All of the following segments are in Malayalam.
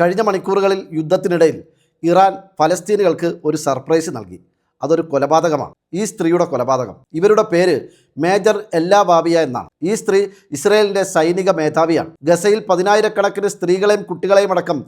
കഴിഞ്ഞ മണിക്കൂറുകളിൽ യുദ്ധത്തിനിടയിൽ ഇറാൻ ഫലസ്തീനുകൾക്ക് ഒരു സർപ്രൈസ് നൽകി. അതൊരു കൊലപാതകമാണ്. ഈ സ്ത്രീയുടെ കൊലപാതകം. ഇവരുടെ പേര് മേജർ എല്ല ബാബിയ എന്നാണ്. ഈ സ്ത്രീ ഇസ്രയേലിൻ്റെ സൈനിക മേധാവിയാണ്. ഗസയിൽ 10,000-കണക്കിന് സ്ത്രീകളെയും കുട്ടികളെയും അടക്കം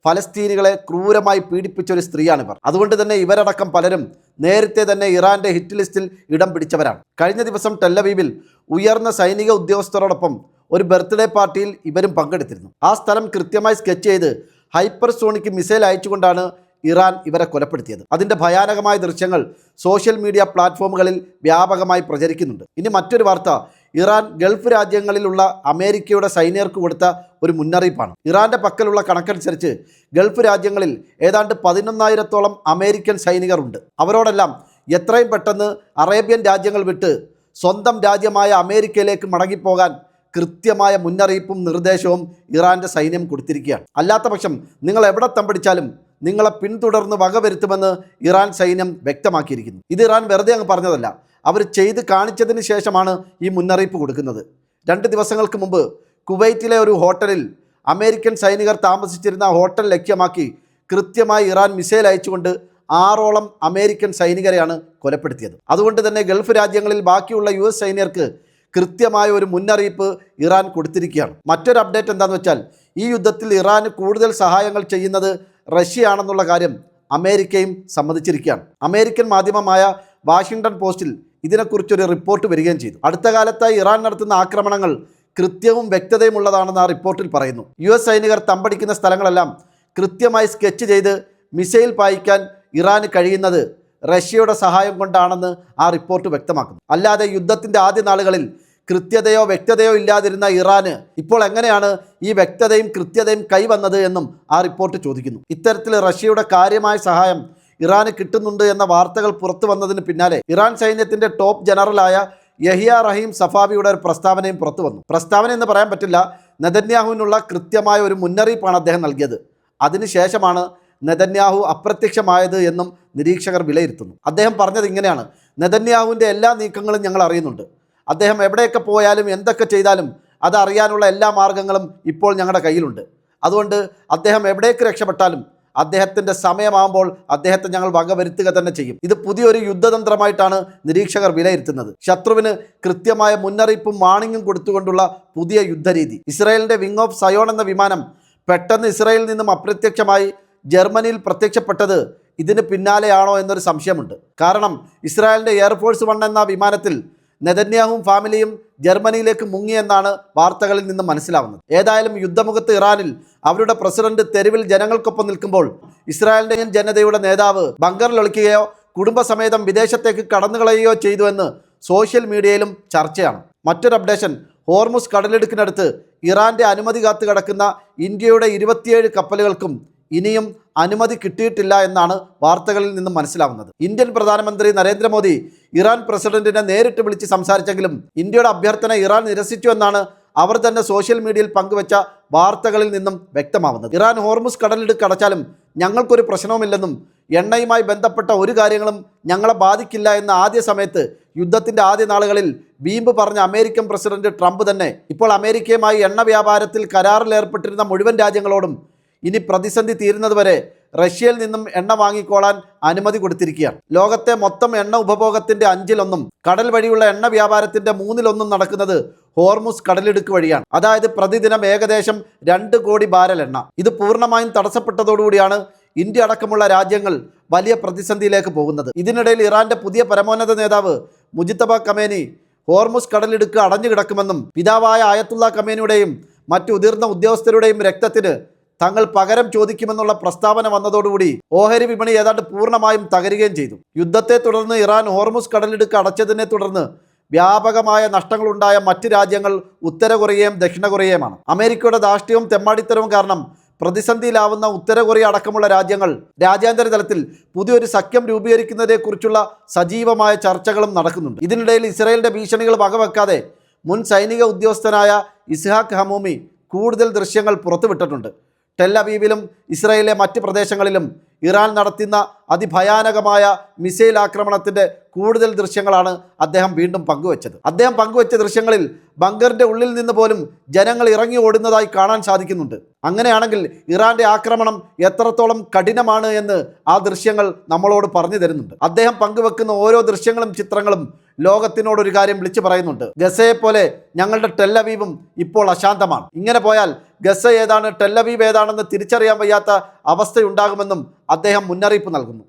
ഫലസ്തീനികളെ ക്രൂരമായി പീഡിപ്പിച്ചൊരു സ്ത്രീയാണിവർ. അതുകൊണ്ട് തന്നെ ഇവരടക്കം പലരും നേരത്തെ തന്നെ ഇറാൻ്റെ ഹിറ്റ് ലിസ്റ്റിൽ ഇടം പിടിച്ചവരാണ്. കഴിഞ്ഞ ദിവസം ടെല്ലവീവിൽ ഉയർന്ന സൈനിക ഉദ്യോഗസ്ഥരോടൊപ്പം ഒരു ബർത്ത്ഡേ പാർട്ടിയിൽ ഇവരും പങ്കെടുത്തിരുന്നു. ആ സ്ഥലം കൃത്യമായി സ്കെച്ച് ചെയ്ത് ഹൈപ്പർസോണിക് മിസൈൽ അയച്ചുകൊണ്ടാണ് ഇറാൻ ഇവരെ കൊലപ്പെടുത്തിയത്. അതിൻ്റെ ഭയാനകമായ ദൃശ്യങ്ങൾ സോഷ്യൽ മീഡിയ പ്ലാറ്റ്ഫോമുകളിൽ വ്യാപകമായി പ്രചരിക്കുന്നുണ്ട്. ഇനി മറ്റൊരു വാർത്ത, ഇറാൻ ഗൾഫ് രാജ്യങ്ങളിലുള്ള അമേരിക്കയുടെ സൈനികർക്ക് കൊടുത്ത ഒരു മുന്നറിയിപ്പാണ്. ഇറാൻ്റെ പക്കലുള്ള കണക്കനുസരിച്ച് ഗൾഫ് രാജ്യങ്ങളിൽ ഏതാണ്ട് 11,000-ഓളം അമേരിക്കൻ സൈനികർ ഉണ്ട്. അവരോടെല്ലാം എത്രയും പെട്ടെന്ന് അറേബ്യൻ രാജ്യങ്ങൾ വിട്ട് സ്വന്തം രാജ്യമായ അമേരിക്കയിലേക്ക് മടങ്ങിപ്പോകാൻ കൃത്യമായ മുന്നറിയിപ്പും നിർദ്ദേശവും ഇറാൻ്റെ സൈന്യം കൊടുത്തിരിക്കുകയാണ്. അല്ലാത്ത പക്ഷം നിങ്ങൾ എവിടെ തമ്പടിച്ചാലും നിങ്ങളെ പിന്തുടർന്ന് വകവരുത്തുമെന്ന് ഇറാൻ സൈന്യം വ്യക്തമാക്കിയിരിക്കുന്നു. ഇത് ഇറാൻ വെറുതെ അങ്ങ് പറഞ്ഞതല്ല, അവർ ചെയ്ത് കാണിച്ചതിന് ശേഷമാണ് ഈ മുന്നറിയിപ്പ് കൊടുക്കുന്നത്. 2 ദിവസങ്ങൾക്ക് മുമ്പ് കുവൈറ്റിലെ ഒരു ഹോട്ടലിൽ അമേരിക്കൻ സൈനികർ താമസിച്ചിരുന്ന ഹോട്ടൽ ലക്ഷ്യമാക്കി കൃത്യമായി ഇറാൻ മിസൈൽ അയച്ചുകൊണ്ട് 6ഓളം അമേരിക്കൻ സൈനികരെയാണ് കൊലപ്പെടുത്തിയത്. അതുകൊണ്ട് തന്നെ ഗൾഫ് രാജ്യങ്ങളിൽ ബാക്കിയുള്ള US സൈനികർക്ക് കൃത്യമായ ഒരു മുന്നറിയിപ്പ് ഇറാൻ കൊടുത്തിരിക്കുകയാണ്. മറ്റൊരു അപ്ഡേറ്റ് എന്താണെന്ന് വെച്ചാൽ, ഈ യുദ്ധത്തിൽ ഇറാന് കൂടുതൽ സഹായങ്ങൾ ചെയ്യുന്നത് റഷ്യയാണെന്നുള്ള കാര്യം അമേരിക്കയും സമ്മതിച്ചിരിക്കുകയാണ്. അമേരിക്കൻ മാധ്യമമായ വാഷിംഗ്ടൺ പോസ്റ്റിൽ ഇതിനെക്കുറിച്ചൊരു റിപ്പോർട്ട് വരികയും ചെയ്തു. അടുത്ത കാലത്തായി ഇറാൻ നടത്തുന്ന ആക്രമണങ്ങൾ കൃത്യവും വ്യക്തതയുമുള്ളതാണെന്ന് ആ റിപ്പോർട്ടിൽ പറയുന്നു. US സൈനികർ തമ്പടിക്കുന്ന സ്ഥലങ്ങളെല്ലാം കൃത്യമായി സ്കെച്ച് ചെയ്ത് മിസൈൽ പായിക്കാൻ ഇറാന് കഴിയുന്നത് റഷ്യയുടെ സഹായം കൊണ്ടാണെന്ന് ആ റിപ്പോർട്ട് വ്യക്തമാക്കുന്നു. അല്ലാതെ യുദ്ധത്തിൻ്റെ ആദ്യ നാളുകളിൽ കൃത്യതയോ വ്യക്തതയോ ഇല്ലാതിരുന്ന ഇറാന് ഇപ്പോൾ എങ്ങനെയാണ് ഈ വ്യക്തതയും കൃത്യതയും കൈവന്നത് എന്നും ആ റിപ്പോർട്ട് ചോദിക്കുന്നു. ഇത്തരത്തിൽ റഷ്യയുടെ കാര്യമായ സഹായം ഇറാന് കിട്ടുന്നുണ്ട് എന്ന വാർത്തകൾ പുറത്തു വന്നതിന് പിന്നാലെ ഇറാൻ സൈന്യത്തിൻ്റെ ടോപ്പ് ജനറലായ യഹിയ റഹീം സഫാവിയുടെ ഒരു പ്രസ്താവനയും പുറത്തു വന്നു. പ്രസ്താവന എന്ന് പറയാൻ പറ്റില്ല, നെതന്യാഹുവിനുള്ള കൃത്യമായ ഒരു മുന്നറിയിപ്പാണ് അദ്ദേഹം നൽകിയത്. അതിനുശേഷമാണ് നെതന്യാഹു അപ്രത്യക്ഷമായത് എന്നും നിരീക്ഷകർ വിലയിരുത്തുന്നു. അദ്ദേഹം പറഞ്ഞത് ഇങ്ങനെയാണ്: നെതന്യാഹുവിൻ്റെ എല്ലാ നീക്കങ്ങളും ഞങ്ങൾ അറിയുന്നുണ്ട്. അദ്ദേഹം എവിടെയൊക്കെ പോയാലും എന്തൊക്കെ ചെയ്താലും അതറിയാനുള്ള എല്ലാ മാർഗങ്ങളും ഇപ്പോൾ ഞങ്ങളുടെ കയ്യിലുണ്ട്. അതുകൊണ്ട് അദ്ദേഹം എവിടേക്ക് രക്ഷപ്പെട്ടാലും അദ്ദേഹത്തിൻ്റെ സമയമാകുമ്പോൾ അദ്ദേഹത്തെ ഞങ്ങൾ വകവരുത്തുക തന്നെ ചെയ്യും. ഇത് പുതിയൊരു യുദ്ധതന്ത്രമായിട്ടാണ് നിരീക്ഷകർ വിലയിരുത്തുന്നത്. ശത്രുവിന് കൃത്യമായ മുന്നറിയിപ്പും വാണിംഗും കൊടുത്തുകൊണ്ടുള്ള പുതിയ യുദ്ധരീതി. ഇസ്രായേലിൻ്റെ വിങ് ഓഫ് സയോൺ എന്ന വിമാനം പെട്ടെന്ന് ഇസ്രായേലിൽ നിന്നും അപ്രത്യക്ഷമായി ജർമ്മനിയിൽ പ്രത്യക്ഷപ്പെട്ടത് ഇതിന് പിന്നാലെയാണോ എന്നൊരു സംശയമുണ്ട്. കാരണം ഇസ്രായേലിൻ്റെ എയർഫോഴ്സ് 1 എന്ന വിമാനത്തിൽ നെതന്യാഹുവും ഫാമിലിയും ജർമ്മനിയിലേക്ക് മുങ്ങിയെന്നാണ് വാർത്തകളിൽ നിന്ന് മനസ്സിലാവുന്നത്. ഏതായാലും യുദ്ധമുഖത്ത് ഇറാനിൽ അവരുടെ പ്രസിഡന്റ് തെരുവിൽ ജനങ്ങൾക്കൊപ്പം നിൽക്കുമ്പോൾ ഇസ്രായേലിൻ്റെ ജനതയുടെ നേതാവ് ബങ്കറിൽ ഒളിക്കുകയോ കുടുംബസമേതം വിദേശത്തേക്ക് കടന്നുകളയുകയോ ചെയ്തുവെന്ന് സോഷ്യൽ മീഡിയയിലും ചർച്ചയാണ്. മറ്റൊരു അപ്ഡേഷൻ, ഹോർമുസ് കടലിടുക്കിനടുത്ത് ഇറാൻ്റെ അനുമതി കാത്തു കിടക്കുന്ന ഇന്ത്യയുടെ 27 കപ്പലുകൾക്കും ഇനിയും അനുമതി കിട്ടിയിട്ടില്ല എന്നാണ് വാർത്തകളിൽ നിന്നും മനസ്സിലാവുന്നത്. ഇന്ത്യൻ പ്രധാനമന്ത്രി നരേന്ദ്രമോദി ഇറാൻ പ്രസിഡന്റിനെ നേരിട്ട് വിളിച്ച് സംസാരിച്ചെങ്കിലും ഇന്ത്യയുടെ അഭ്യർത്ഥന ഇറാൻ നിരസിച്ചു എന്നാണ് അവർ തന്നെ സോഷ്യൽ മീഡിയയിൽ പങ്കുവച്ച വാർത്തകളിൽ നിന്നും വ്യക്തമാവുന്നത്. ഇറാൻ ഹോർമുസ് കടലിടുക്ക് അടച്ചാലും ഞങ്ങൾക്കൊരു പ്രശ്നവുമില്ലെന്നും എണ്ണയുമായി ബന്ധപ്പെട്ട ഒരു കാര്യങ്ങളും ഞങ്ങളെ ബാധിക്കില്ല എന്ന ആദ്യ സമയത്ത് യുദ്ധത്തിൻ്റെ ആദ്യ നാളുകളിൽ വീമ്പ് പറഞ്ഞ അമേരിക്കൻ പ്രസിഡന്റ് ട്രംപ് തന്നെ ഇപ്പോൾ അമേരിക്കയുമായി എണ്ണ വ്യാപാരത്തിൽ കരാറിൽ ഏർപ്പെട്ടിരുന്ന മുഴുവൻ രാജ്യങ്ങളോടും ഇനി പ്രതിസന്ധി തീരുന്നതുവരെ റഷ്യയിൽ നിന്നും എണ്ണ വാങ്ങിക്കോളാൻ അനുമതി കൊടുത്തിരിക്കുകയാണ്. ലോകത്തെ മൊത്തം എണ്ണ ഉപഭോഗത്തിൻ്റെ 5-1 കടൽ വഴിയുള്ള എണ്ണ വ്യാപാരത്തിൻ്റെ 3-1 നടക്കുന്നത് ഹോർമുസ് കടലിടുക്ക് വഴിയാണ്. അതായത് പ്രതിദിനം ഏകദേശം 2 കോടി ബാരൽ എണ്ണ. ഇത് പൂർണ്ണമായും തടസ്സപ്പെട്ടതോടുകൂടിയാണ് ഇന്ത്യ അടക്കമുള്ള രാജ്യങ്ങൾ വലിയ പ്രതിസന്ധിയിലേക്ക് പോകുന്നത്. ഇതിനിടയിൽ ഇറാൻ്റെ പുതിയ പരമോന്നത നേതാവ് മുജിത്തബ ഖമേനി ഹോർമുസ് കടലിടുക്ക് അടഞ്ഞു കിടക്കുമെന്നും പിതാവായ ആയത്തുള്ള ഖമേനിയുടെയും മറ്റു ഉതിർന്ന ഉദ്യോഗസ്ഥരുടെയും രക്തത്തിന് തങ്ങൾ പകരം ചോദിക്കുമെന്നുള്ള പ്രസ്താവന വന്നതോടുകൂടി ഓഹരി വിപണി ഏതാണ്ട് പൂർണ്ണമായും തകരുകയും ചെയ്തു. യുദ്ധത്തെ തുടർന്ന് ഇറാൻ ഹോർമുസ് കടലിടുക്ക് അടച്ചതിനെ തുടർന്ന് വ്യാപകമായ നഷ്ടങ്ങളുണ്ടായ മറ്റ് രാജ്യങ്ങൾ ഉത്തര കൊറിയയും ദക്ഷിണ കൊറിയയുമാണ്. അമേരിക്കയുടെ ധാർഷ്ട്യവും തെമ്മാടിത്തരവും കാരണം പ്രതിസന്ധിയിലാവുന്ന ഉത്തര കൊറിയ അടക്കമുള്ള രാജ്യങ്ങൾ രാജ്യാന്തര തലത്തിൽ പുതിയൊരു സഖ്യം രൂപീകരിക്കുന്നതിനെക്കുറിച്ചുള്ള സജീവമായ ചർച്ചകളും നടക്കുന്നുണ്ട്. ഇതിനിടയിൽ ഇസ്രായേലിൻ്റെ ഭീഷണികൾ വകവെക്കാതെ മുൻ സൈനിക ഉദ്യോഗസ്ഥനായ ഇസ്ഹാഖ് ഹമൂമി കൂടുതൽ ദൃശ്യങ്ങൾ പുറത്തുവിട്ടിട്ടുണ്ട്. ടെല്ലവീവിലും ഇസ്രായേലിലെ മറ്റ് പ്രദേശങ്ങളിലും ഇറാൻ നടത്തുന്ന അതിഭയാനകമായ മിസൈൽ ആക്രമണത്തിൻ്റെ കൂടുതൽ ദൃശ്യങ്ങളാണ് അദ്ദേഹം വീണ്ടും പങ്കുവച്ചത്. അദ്ദേഹം പങ്കുവച്ച ദൃശ്യങ്ങളിൽ ബങ്കറിൻ്റെ ഉള്ളിൽ നിന്ന് പോലും ജനങ്ങൾ ഇറങ്ങി ഓടുന്നതായി കാണാൻ സാധിക്കുന്നുണ്ട്. അങ്ങനെയാണെങ്കിൽ ഇറാന്റെ ആക്രമണം എത്രത്തോളം കഠിനമാണ് എന്ന് ആ ദൃശ്യങ്ങൾ നമ്മളോട് പറഞ്ഞു തരുന്നുണ്ട്. അദ്ദേഹം പങ്കുവെക്കുന്ന ഓരോ ദൃശ്യങ്ങളും ചിത്രങ്ങളും ലോകത്തിനോടൊരു കാര്യം വിളിച്ചു പറയുന്നുണ്ട്. ഗസയെ പോലെ ഞങ്ങളുടെ ടെല്ലവീവും ഇപ്പോൾ അശാന്തമാണ്. ഇങ്ങനെ പോയാൽ ഗസ ഏതാണ് ടെല്ലവീവ് ഏതാണെന്ന് തിരിച്ചറിയാൻ വയ്യാത്ത അവസ്ഥയുണ്ടാകുമെന്നും അദ്ദേഹം മുന്നറിയിപ്പ് നൽകുന്നു.